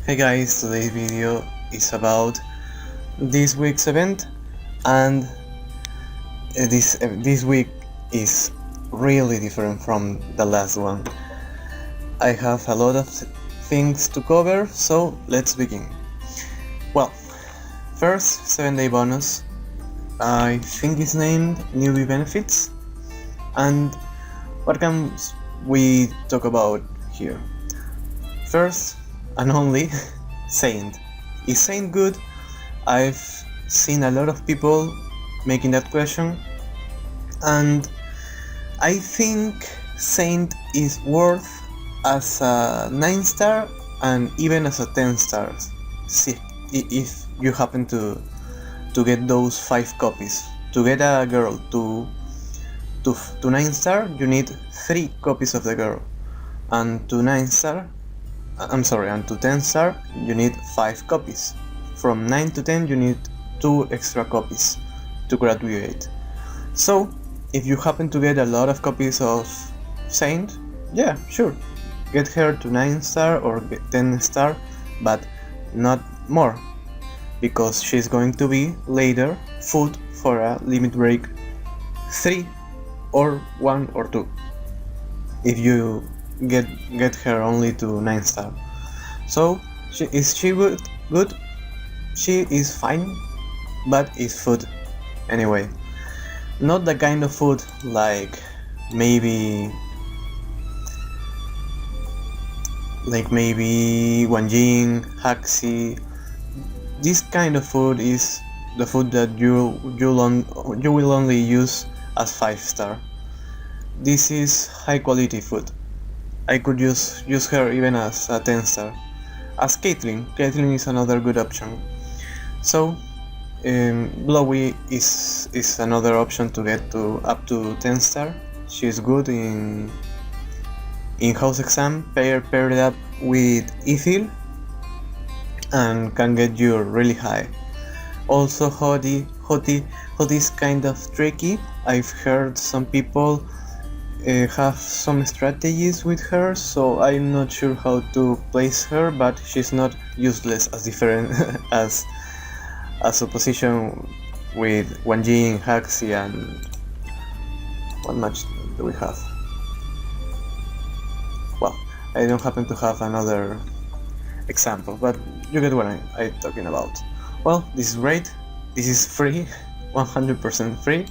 Hey guys, today's video is about this week's event, and this week is really different from the last one. I have a lot of things to cover, so let's begin. Well, first 7-day bonus. I think it's named newbie benefits, and what can we talk about here? First and only, Saint. Is Saint good? I've seen a lot of people making that question, and I think Saint is worth as a 9-star and even as a 10-star. See, if you happen to get those 5 copies. To get a girl to 9-star, you need 3 copies of the girl, and to 9-star, and to 10-star, you need 5 copies. From 9 to 10, you need 2 extra copies to graduate. So, if you happen to get a lot of copies of Saint, yeah, sure, get her to 9-star or 10-star, but not more, because she's going to be later food for a limit break 3 or 1 or 2 if you get her only to 9-star. So is she good? She is fine, but is food anyway. Not the kind of food like maybe Wanjing, Haxi. This kind of food is the food that you will only use as 5-star. This is high quality food. I could use her even as a 10-star. As Caitlyn is another good option. So Blowy is another option to get to up to 10-star. She's good in house exam, paired up with Ethel, and can get you really high. Also Hoti is kind of tricky. I've heard some people have some strategies with her, so I'm not sure how to place her, but she's not useless as different as a position with Wanjing, Haxi, and what match do we have? Well, I don't happen to have another example, but you get what I'm talking about. Well, this is great. This is free, 100% free,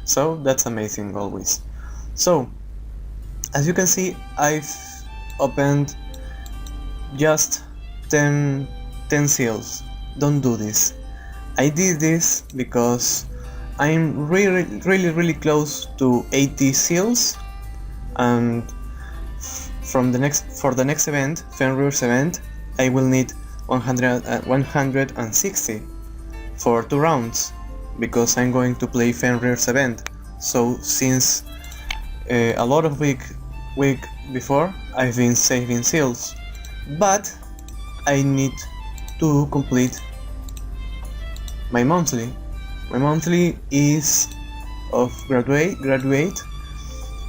so that's amazing always. So, as you can see, I've opened just 10 seals. Don't do this. I did this because I'm really close to 80 seals, and for the next event, Fenrir's event, I will need 160 for 2 rounds, because I'm going to play Fenrir's event. So since a lot of week before, I've been saving seals, but I need to complete my monthly. My monthly is of graduate.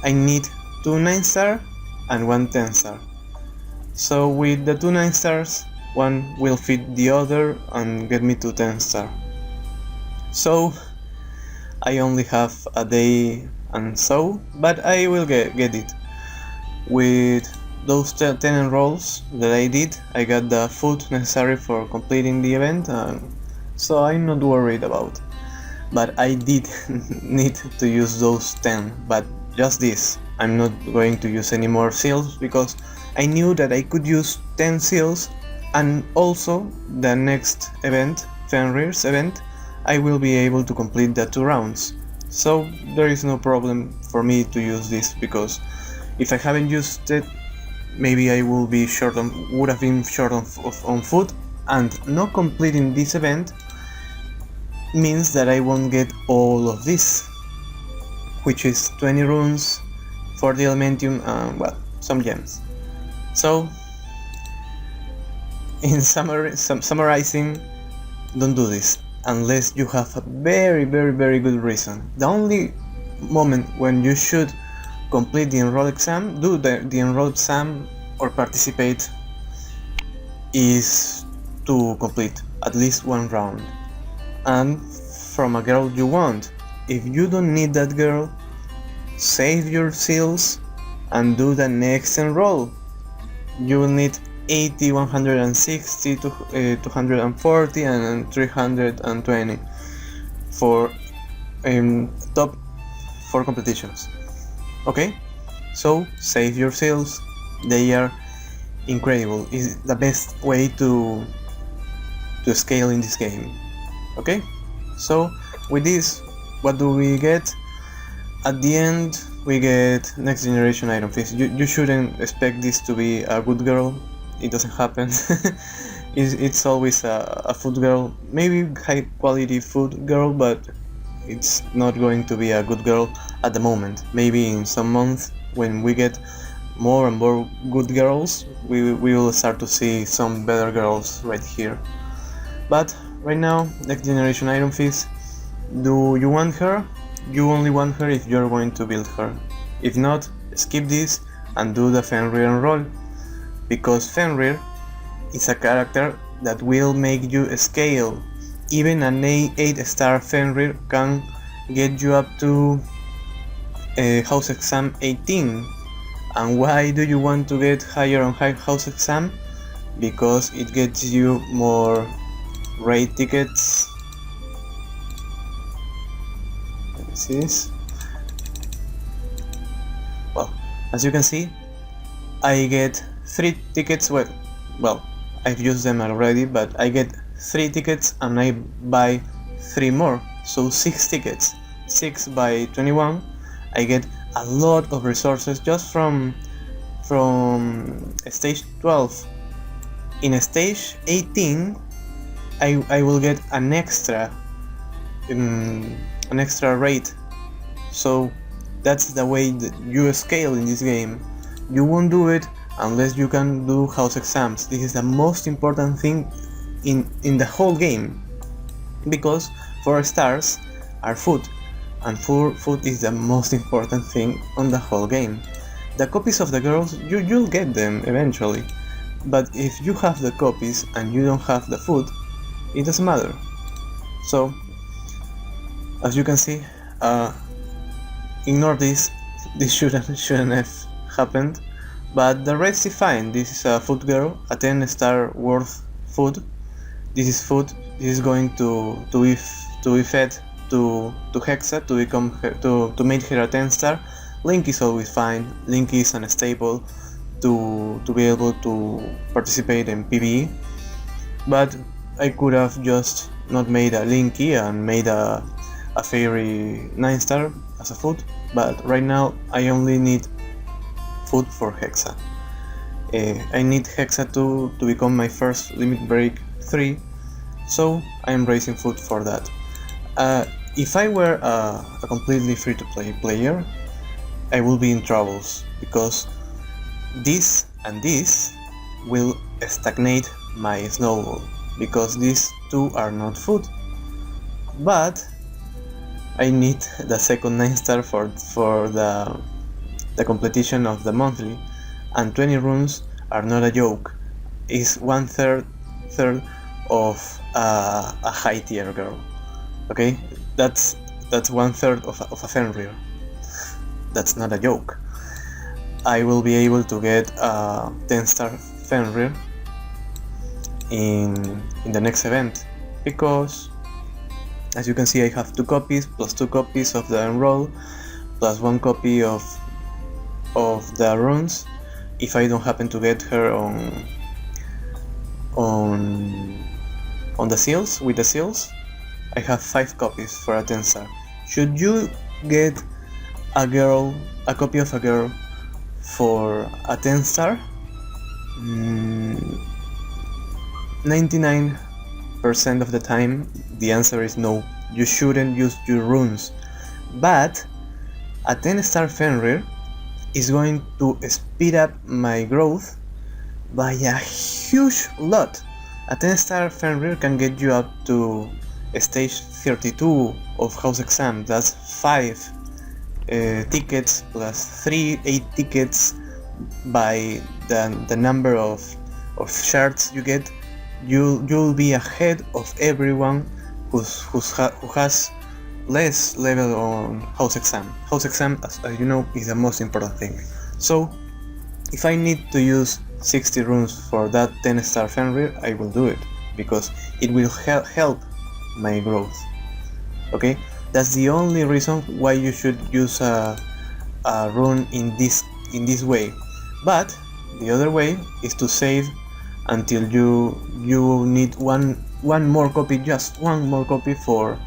I need 2 9-star and 1 10-star. So with the 2 9-stars, one will fit the other and get me to 10-star. So I only have a day and so, but I will get it. With those 10 enrolls that I did, I got the food necessary for completing the event, so I'm not worried about. But I did need to use those 10, but just this. I'm not going to use any more seals, because I knew that I could use 10 seals, and also the next event, Fenrir's event, I will be able to complete the 2 rounds. So there is no problem for me to use this, because if I haven't used it, maybe I would have been short on food, and not completing this event means that I won't get all of this, which is 20 runes, 40 elementium, and well, some gems. So in summarizing, don't do this unless you have a very good reason. The only moment when you should complete the Enroll exam, do the Enroll exam or participate, is to complete at least one round, and from a girl you want. If you don't need that girl, save your seals and do the next enroll. You will need 80, 160, 240 and 320 for top 4 competitions. Okay, so save your seals, they are incredible. It's the best way to scale in this game. Okay, so with this, what do we get? At the end we get next generation item fees. You shouldn't expect this to be a good girl, it doesn't happen. It's always a food girl, maybe high quality food girl, but it's not going to be a good girl at the moment. Maybe in some months when we get more and more good girls, we will start to see some better girls right here. But right now, next generation item fees. Do you want her? You only want her if you're going to build her. If not, skip this and do the Fenrir Enroll, because Fenrir is a character that will make you scale. Even an 8-star Fenrir can get you up to House Exam 18. And why do you want to get higher on House Exam? Because it gets you more raid tickets. Let me see this. Well, as you can see, I get 3 tickets. Well, I've used them already, but I get 3 tickets and I buy 3 more, so 6 tickets. 6 by 21. I get a lot of resources just from stage 12. In stage 18, I will get an extra rate. So that's the way that you scale in this game. You won't do it unless you can do house exams. This is the most important thing in the whole game, because 4 stars are food, and food is the most important thing on the whole game. The copies of the girls, you'll get them eventually, but if you have the copies and you don't have the food, it doesn't matter. So as you can see, ignore this shouldn't have happened, but the rest is fine. This is a food girl, a 10-star worth food. This is food. This is going to be fed to Hexa to make her a 10-star. Link is always fine. Link is unstable to be able to participate in PvE, but I could have just not made a Linky and made a fairy 9-star as a food, but right now I only need food for Hexa. I need Hexa to become my first limit break 3, so I am raising food for that. If I were a completely free to play player, I will be in troubles, because this and this will stagnate my snowball, because these two are not food. But I need the second 9-star for the completion of the monthly, and 20 runes are not a joke. It's 1/3 of a high tier girl. Okay, that's 1/3 of a Fenrir. That's not a joke. I will be able to get a 10-star Fenrir in the next event, because as you can see I have 2 copies plus 2 copies of the Enroll plus 1 copy of the runes. If I don't happen to get her on the seals, with the seals, I have 5 copies for a 10-star. Should you get a copy of a girl for a 10-star? 99% of the time the answer is no. You shouldn't use your runes. But a 10-star Fenrir is going to speed up my growth by a huge lot. A 10-star Fenrir can get you up to stage 32 of house exam. That's 5 tickets plus 8 tickets by the number of shards you get you'll be ahead of everyone who has less level on house exam. House exam, as you know, is the most important thing. So if I need to use 60 runes for that 10-star Fenrir, I will do it, because it will help my growth. Okay, that's the only reason why you should use a rune in this way. But the other way is to save until you need one more copy, just one more copy for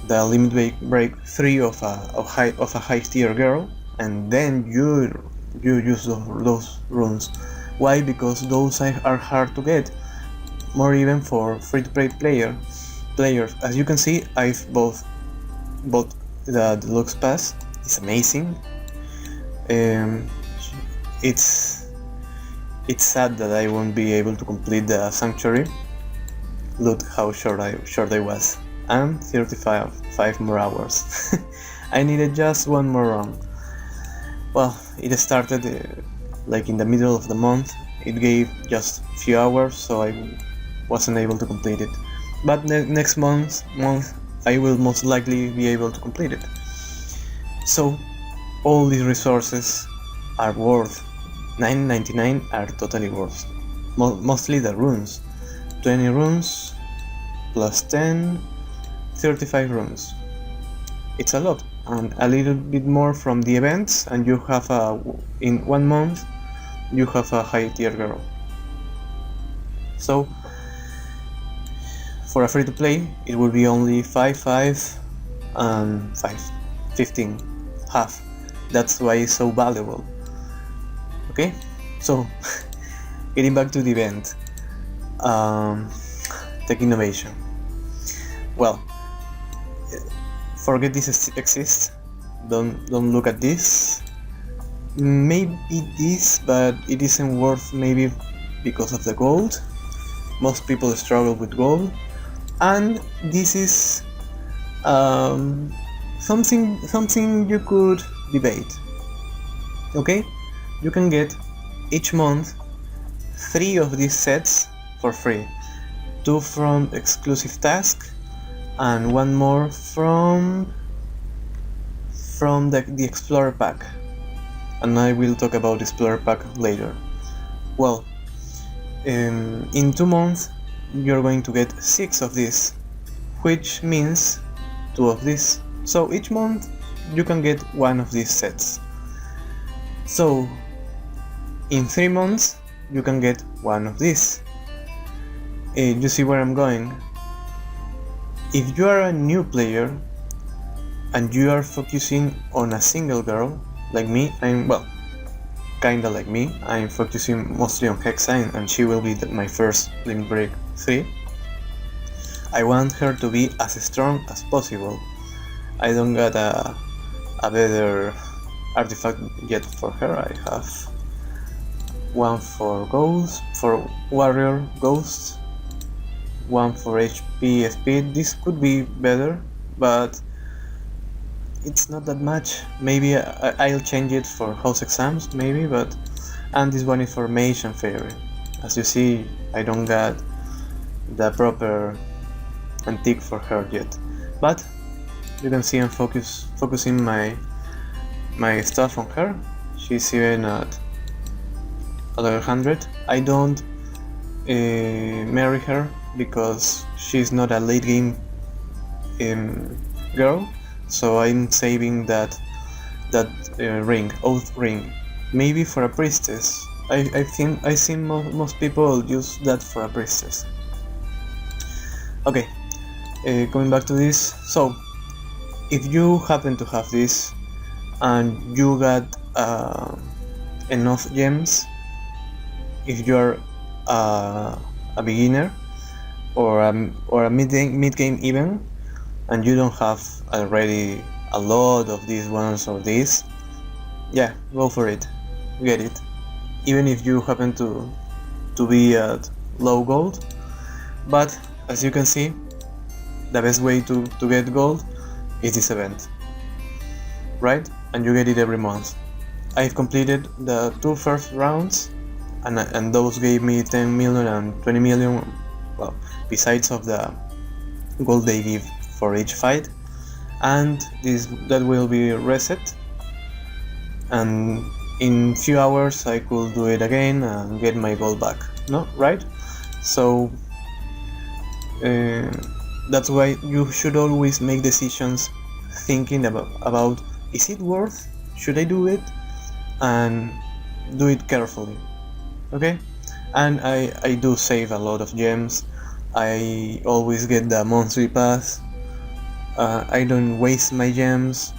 the limit break 3 of a high tier girl, and then you use those runes. Why? Because those are hard to get, more even for free-to-play players. As you can see, I've bought the deluxe pass. It's amazing. It's sad that I won't be able to complete the sanctuary. Look how short I was. And 35 more hours. I needed just one more run. Well, it started like in the middle of the month. It gave just a few hours, so I wasn't able to complete it. But next month I will most likely be able to complete it. So all these resources are worth $9.99, are totally worth. Mostly the runes. 20 runes plus 10, 35 runes. It's a lot, and a little bit more from the events, and you have in 1 month you have a high tier girl. So for a free to play it will be only 5 and 15, half. That's why it's so valuable. Okay, so getting back to the event, tech innovation. Well, forget this exists. Don't look at this. Maybe this, but it isn't worth, maybe because of the gold. Most people struggle with gold, and this is something you could debate. Okay, you can get each month 3 of these sets for free, 2 from exclusive task and 1 more from the Explorer pack, and I will talk about the Explorer pack later. Well, in 2 months you're going to get 6 of these, which means 2 of these. So each month you can get 1 of these sets. So in 3 months you can get 1 of these. You see where I'm going? If you are a new player and you are focusing on a single girl, like me, kinda like me, I'm focusing mostly on Hexa, and she will be my first limit break 3. I want her to be as strong as possible. I don't got a better artifact yet for her. I have 1 for ghost, for warrior ghost, 1 for HP speed. This could be better, but it's not that much. Maybe I'll change it for house exams, maybe, and this one is for mage and fairy. As you see, I don't got the proper antique for her yet, but you can see I'm focusing my stuff on her. She's even at 100. I don't marry her because she's not a late game girl, so I'm saving that ring, oath ring, maybe for a priestess. I think I've seen most people use that for a priestess. Okay, going back to this. So if you happen to have this and you got enough gems, if you're a beginner or a mid-game even, and you don't have already a lot of these ones or these, yeah, go for it, get it. Even if you happen to be at low gold. But as you can see, the best way to get gold is this event, right? And you get it every month. I've completed the 2 first rounds, and those gave me 10 million and 20 million well, besides of the gold they give for each fight, and that will be reset, and in few hours I could do it again and get my gold back. No, right? So that's why you should always make decisions thinking about is it worth? Should I do it? And do it carefully. Okay? And I do save a lot of gems. I always get the monthly pass. I don't waste my gems.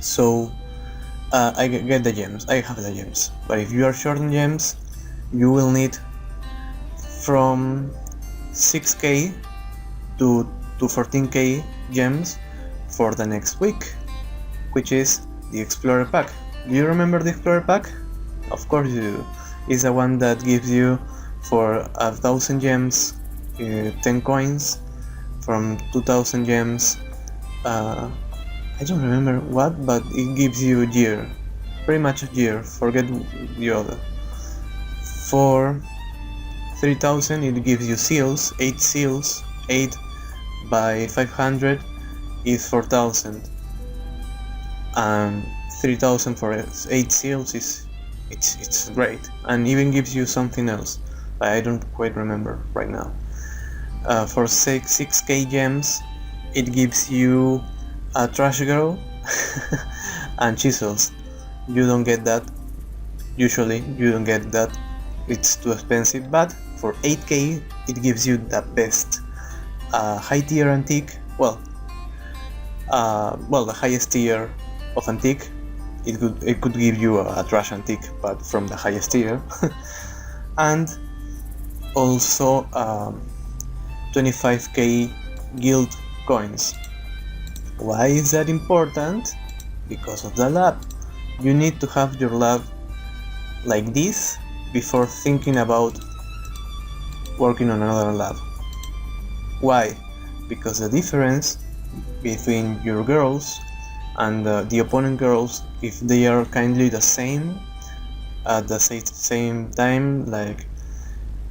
So I get the gems. I have the gems. But if you are short on gems, you will need from 6k to 14k gems for the next week, which is the Explorer pack. Do you remember the Explorer pack? Of course you do. It's the one that gives you for 1000 gems 10 coins, from 2000 gems I don't remember what, but it gives you a year, pretty much a year, forget the other. For 3000 it gives you seals, 8 seals, 8 by 500 is 4000, and 3000 for 8 seals is it's great, and even gives you something else, but I don't quite remember right now. For 6k gems it gives you a trash girl and chisels. You don't get that, usually you don't get that, it's too expensive, but for 8k it gives you the best high tier antique, well the highest tier of antique. It could give you a trash antique, but from the highest tier. And also 25k guild coins. Why is that important? Because of the lab. You need to have your lab like this before thinking about working on another lab. Why? Because the difference between your girls and the opponent girls, if they are kindly the same at the same time, like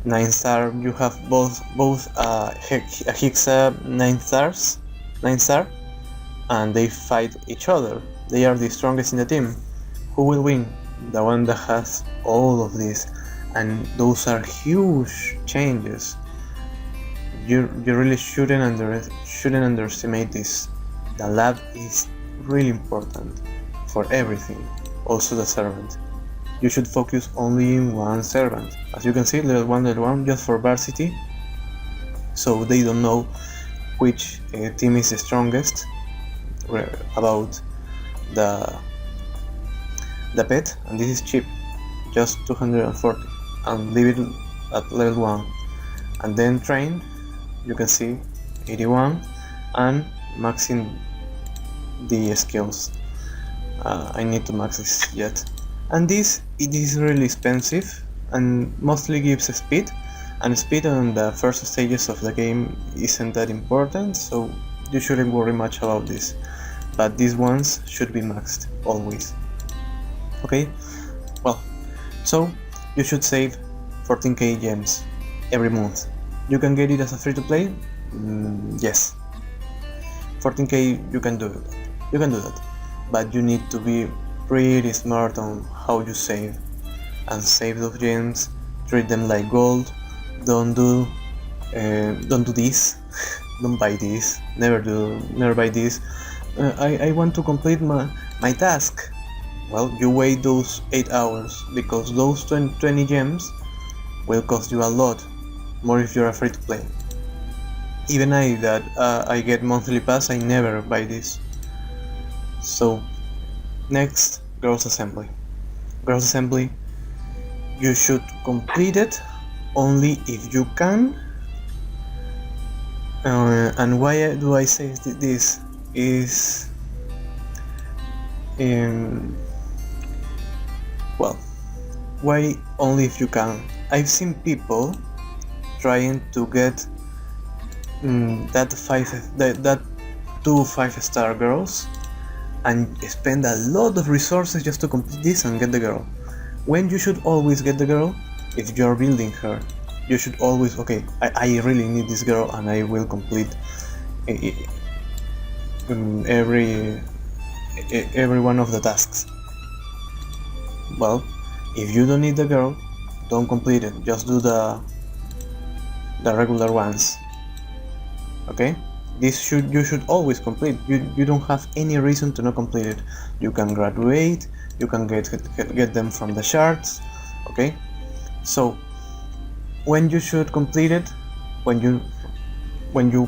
9-star, you have both a Hexa 9-star, and they fight each other. They are the strongest in the team. Who will win? The one that has all of this, and those are huge changes. You really shouldn't underestimate this. The lab is really important for everything, also the servant. You should focus only in one servant. As you can see, level 1 just for varsity, so they don't know which team is the strongest about the pet, and this is cheap, just 240, and leave it at level 1, and then train. You can see 81 and maxing the skills. I need to max this yet, and it is really expensive and mostly gives speed, and speed on the first stages of the game isn't that important, so you shouldn't worry much about this, but these ones should be maxed always. Okay, well, so you should save 14k gems every month. You can get it as a free-to-play? Yes. 14k you can do that, but you need to be pretty smart on how you save, and save those gems, treat them like gold. Don't do this. Don't buy this. Never buy this. I want to complete my task. Well, you wait those 8 hours, because those 20 gems will cost you a lot more if you're afraid to play. Even I that I get monthly pass, I never buy this. So next, Girls Assembly. Girls Assembly, you should complete it only if you can. And why do I say this is well, why only if you can? I've seen people trying to get that 2 5-star girls and spend a lot of resources just to complete this and get the girl, when you should always get the girl if you're building her. you should always, okay, I really need this girl and I will complete every one of the tasks. Well, if you don't need the girl, don't complete it, just do the regular ones. Okay, you should always complete. You don't have any reason to not complete it. You can graduate, you can get them from the shards. Okay, so when you should complete it, when you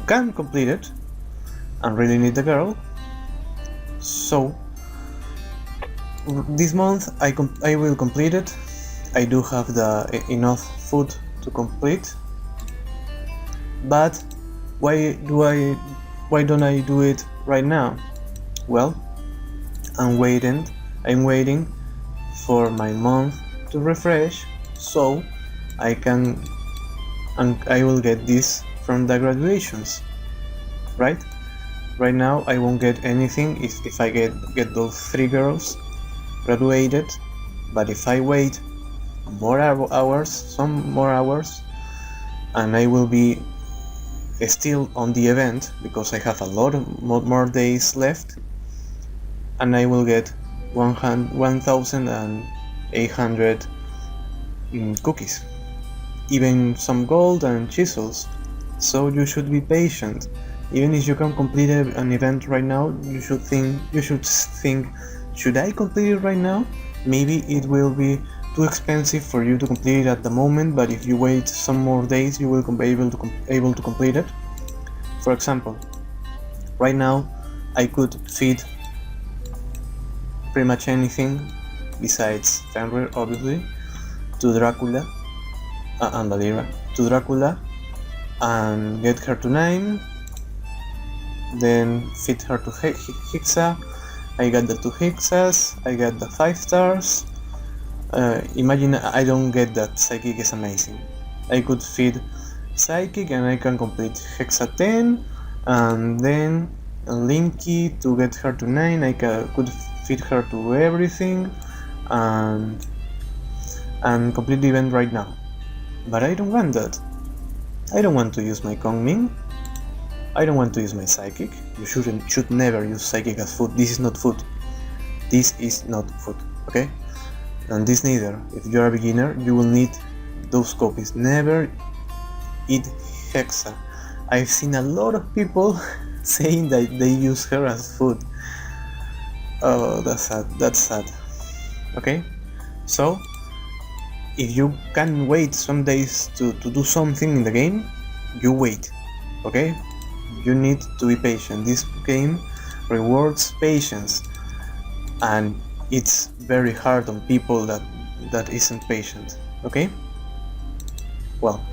can complete it and really need the girl. So this month I will complete it. I do have enough food to complete, but why don't I do it right now? Well, I'm waiting for my month to refresh, so I can, and I will get this from the graduations, right? Right now I won't get anything if I get those 3 girls graduated, but if I wait some more hours, and I will be still on the event because I have a lot of more days left, and I will get 1,800 cookies, even some gold and chisels. So you should be patient. Even if you can complete an event right now, you should think, should I complete it right now? Maybe it will be too expensive for you to complete it at the moment, but if you wait some more days, you will be able to complete it. For example, right now I could feed pretty much anything besides Fenrir, obviously, to Dracula and Valera, to Dracula, and get her to 9, then feed her to Hexa. I got the 2 Hexas, I got the 5 stars. Imagine I don't get that. Psychic is amazing. I could feed Psychic and I can complete Hexa 10, and then Linky to get her to 9. I could feed her to everything and complete the event right now. But I don't want that. I don't want to use my Kongming. I don't want to use my Psychic. You should never use Psychic as food. This is not food. This is not food, okay? And this neither. If you're a beginner, you will need those copies. Never eat Hexa. I've seen a lot of people saying that they use her as food. Oh, that's sad. Okay? So, if you can wait some days to do something in the game, you wait, okay? You need to be patient. This game rewards patience, and it's very hard on people that isn't patient, okay? Well,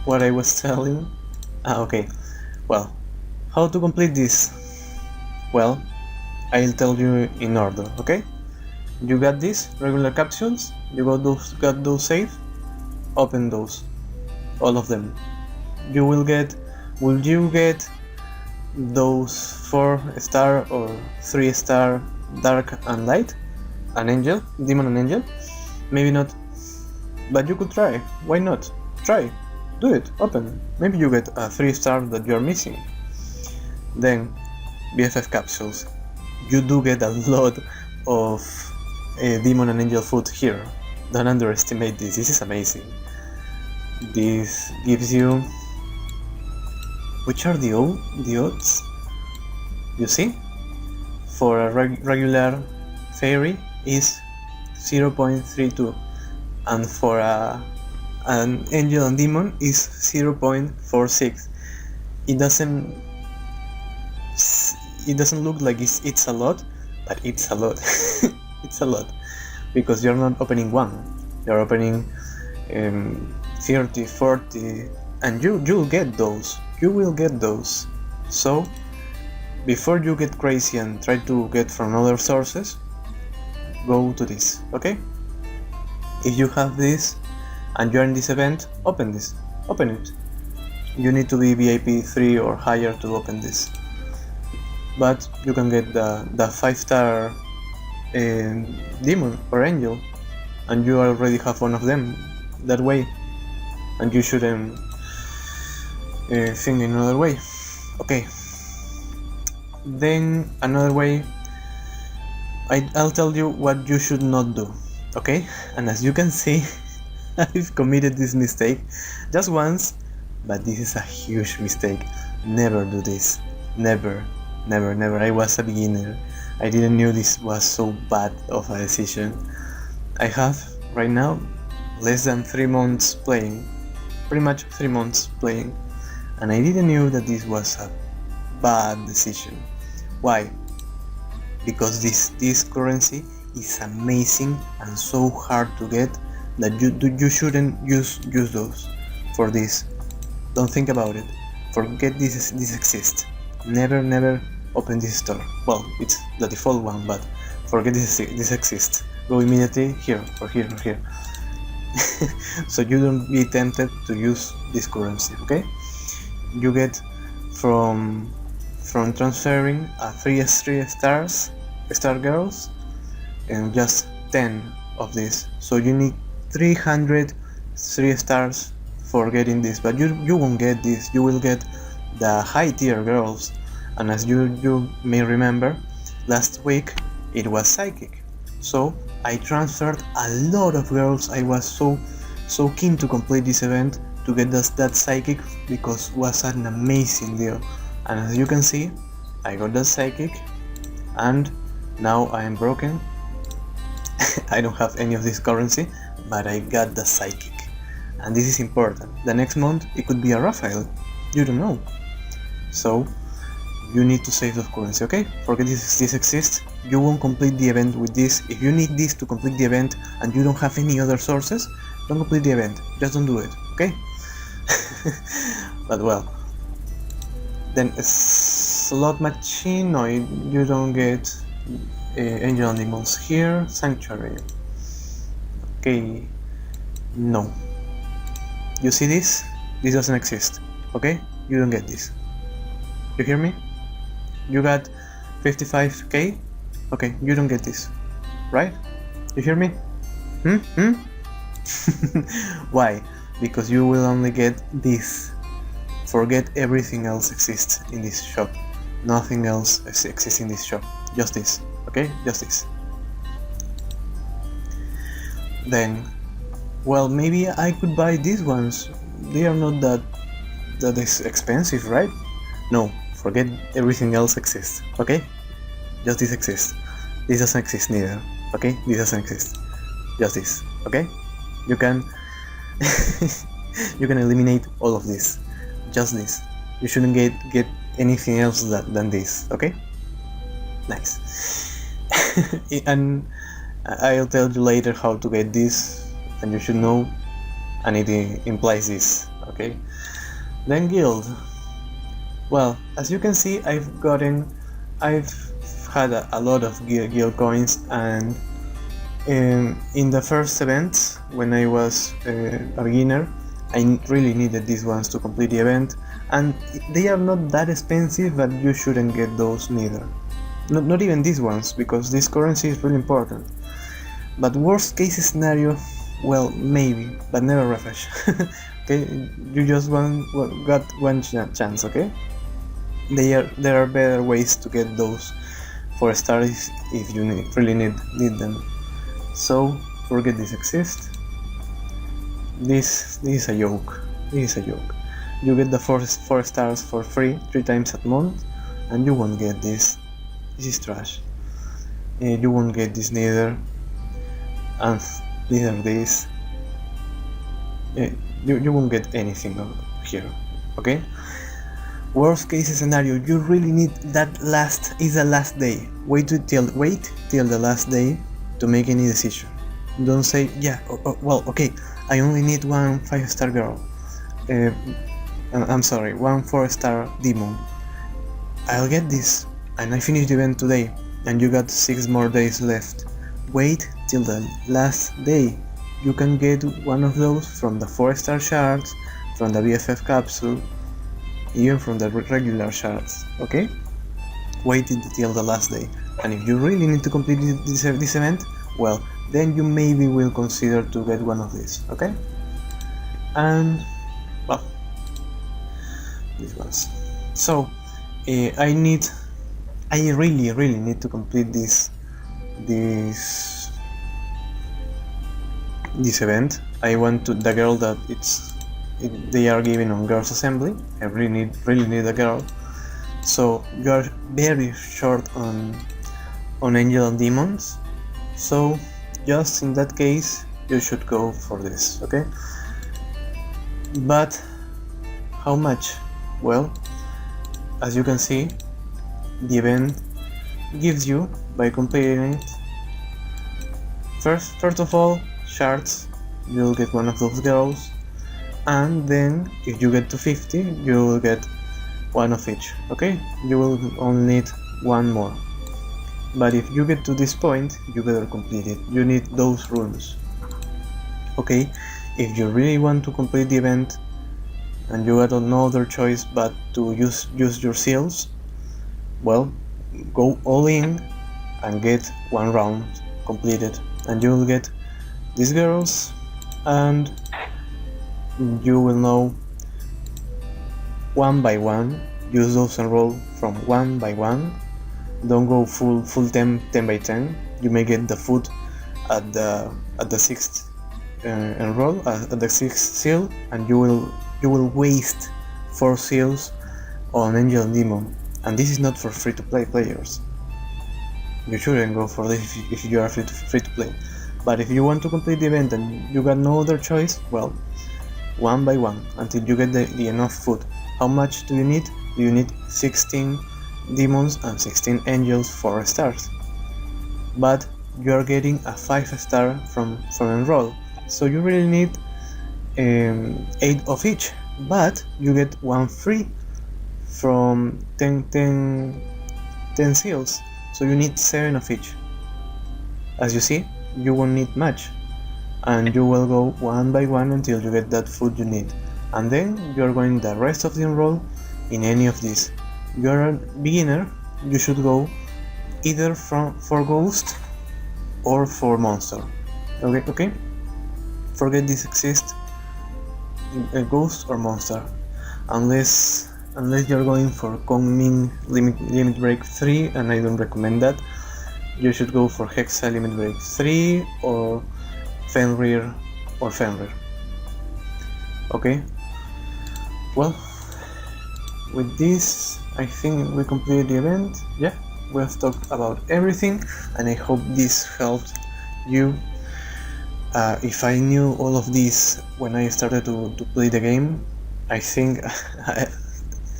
what I was telling, okay, well, how to complete this? Well, I'll tell you in order, okay? You got these regular capsules, you got those saved, open those, all of them. Will you get those 4-star or 3-star dark and light? An angel, demon and angel? Maybe not, but you could try. Why not? Try, do it, open. Maybe you get a 3-star that you're missing. Then BFF capsules. You do get a lot of demon and angel food here. Don't underestimate this. This is amazing. This gives you, which are the odds? You see, for a regular fairy is 0.32, and for an angel and demon is 0.46. It doesn't look like it's a lot, but it's a lot. It's a lot, because you're not opening one, you're opening 30, 40, and you'll get those. You will get those. So before you get crazy and try to get from other sources, go to this, okay? If you have this and you're in this event, open it. You need to be VIP 3 or higher to open this, but you can get the 5-star demon or angel, and you already have one of them that way. and you shouldn't think in another way. Okay, then another way, I'll tell you what you should not do. Okay, and as you can see, I've committed this mistake just once, but this is a huge mistake. Never do this. Never. I was a beginner. I didn't know this was so bad of a decision. I have right now less than 3 months playing, pretty much 3 months playing, and I didn't know that this was a bad decision. Why? Because this currency is amazing and so hard to get that you shouldn't use those for this. Don't think about it. Forget this exists. Never open this store. Well, it's the default one, but forget this exists. Go immediately here or here or here. So you don't be tempted to use this currency, okay? You get from transferring a 3 star girls and just 10 of this. So you need 300 3 stars for getting this, but you won't get this. You will get the high tier girls, and as you may remember, last week it was psychic, so I transferred a lot of girls. I was so keen to complete this event to get that psychic because it was an amazing deal, and as you can see, I got that psychic and now I am broken. I don't have any of this currency, but I got the psychic, and this is important. The next month it could be a Raphael, you don't know, so you need to save those currency, okay? Forget this exists. You won't complete the event with this. If you need this to complete the event and you don't have any other sources, don't complete the event, just don't do it, okay? But well, then slot machine, no, you don't get angel and demons here. Sanctuary, okay, no. You see this? This doesn't exist, okay? You don't get this. You hear me? You got 55k? Okay, you don't get this, right? You hear me? Why? Because you will only get this. Forget everything else exists in this shop. Nothing else exists in this shop. Just this, okay? Just this. Then, well, maybe I could buy these ones. They are not that expensive, right? No, forget everything else exists, okay? Just this exists. This doesn't exist neither, okay? This doesn't exist. Just this, okay? You can you can eliminate all of this. Just this. You shouldn't get anything else than this, okay? Nice. And I'll tell you later how to get this, and you should know, and it implies this, okay? Then guild. Well, as you can see, I've had a lot of guild coins, and in the first event, when I was a beginner, I really needed these ones to complete the event, and they are not that expensive, but you shouldn't get those neither. Not even these ones, because this currency is really important. But worst case scenario, well, maybe, but never refresh. Okay, you just got one chance, okay? There are better ways to get those 4 stars if you really need them. So forget this exists. This is a joke. This is a joke. You get the 4 stars for free 3 times a month, and you won't get this. This is trash. You won't get this neither. And neither this. You won't get anything here. Okay. Worst case scenario, you really need that the last day. Wait till the last day to make any decision. Don't say, yeah, well, okay, I only need one 5-star girl. I'm sorry, one 4-star demon. I'll get this, and I finished the event today, and you got 6 more days left. Wait till the last day. You can get one of those from the 4-star shards, from the BFF capsule, even from the regular shards, okay? Wait till the last day, and if you really need to complete this event, well, then you maybe will consider to get one of these, okay? and well, these ones. So I really need to complete this event. I want to the girl that they are giving on girls assembly. I really need a girl. So you are very short on angel and demons. So just in that case, you should go for this, okay? But how much? Well, as you can see, the event gives you, by completing it, first of all, shards. You'll get one of those girls, and then if you get to 50, you will get one of each, okay? You will only need one more. But if you get to this point, you better complete it. You need those rooms, okay? If you really want to complete the event and you got no other choice but to use your seals, well, go all in and get one round completed, and you will get these girls, and you will know one by one. Use those enroll from one by one. Don't go full 10 by 10. You may get the food at the 6th enroll, at the 6th seal, and you will waste 4 seals on angel and demon. And this is not for free to play players. You shouldn't go for this if you are free to play. But if you want to complete the event and you got no other choice, well, one by one until you get the enough food. How much do you need? You need 16 demons and 16 angels for a start. But you are getting a 5-star from Enroll, so you really need 8 of each. But you get one free from 10 seals, so you need 7 of each. As you see, you won't need much, and you will go one by one until you get that food you need, and then you are going the rest of the enroll in any of these. You are a beginner, you should go either for ghost or for monster. Okay? Forget this exists, a ghost or monster, unless you're going for Kongming limit break 3, and I don't recommend that. You should go for Hexa limit break 3 or Fenrir or Fenrir. Okay? Well, with this, I think we completed the event. Yeah, we have talked about everything, and I hope this helped you. If I knew all of this when I started to play the game, I think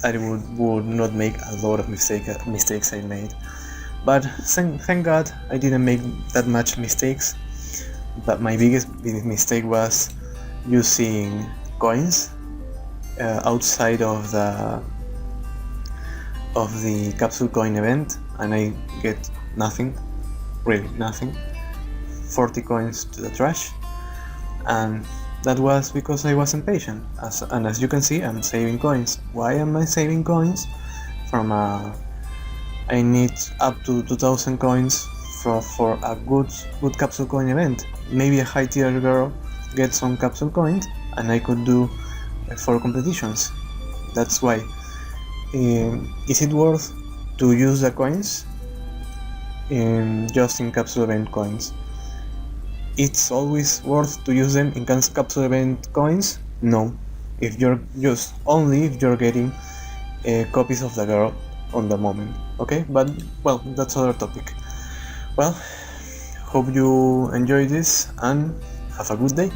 I would not make a lot of mistakes I made. But thank God I didn't make that much mistakes. But my biggest mistake was using coins outside of the capsule coin event, and I get nothing, really nothing. 40 coins to the trash, and that was because I wasn't patient. As you can see, I'm saving coins. Why am I saving coins? I need up to 2000 coins for a good capsule coin event. Maybe a high tier girl gets some capsule coins, and I could do 4 competitions. That's why. Is it worth to use the coins just in capsule event coins? It's always worth to use them in capsule event coins? No. If you're getting copies of the girl on the moment. Okay, but well, that's other topic. Well, hope you enjoyed this and have a good day.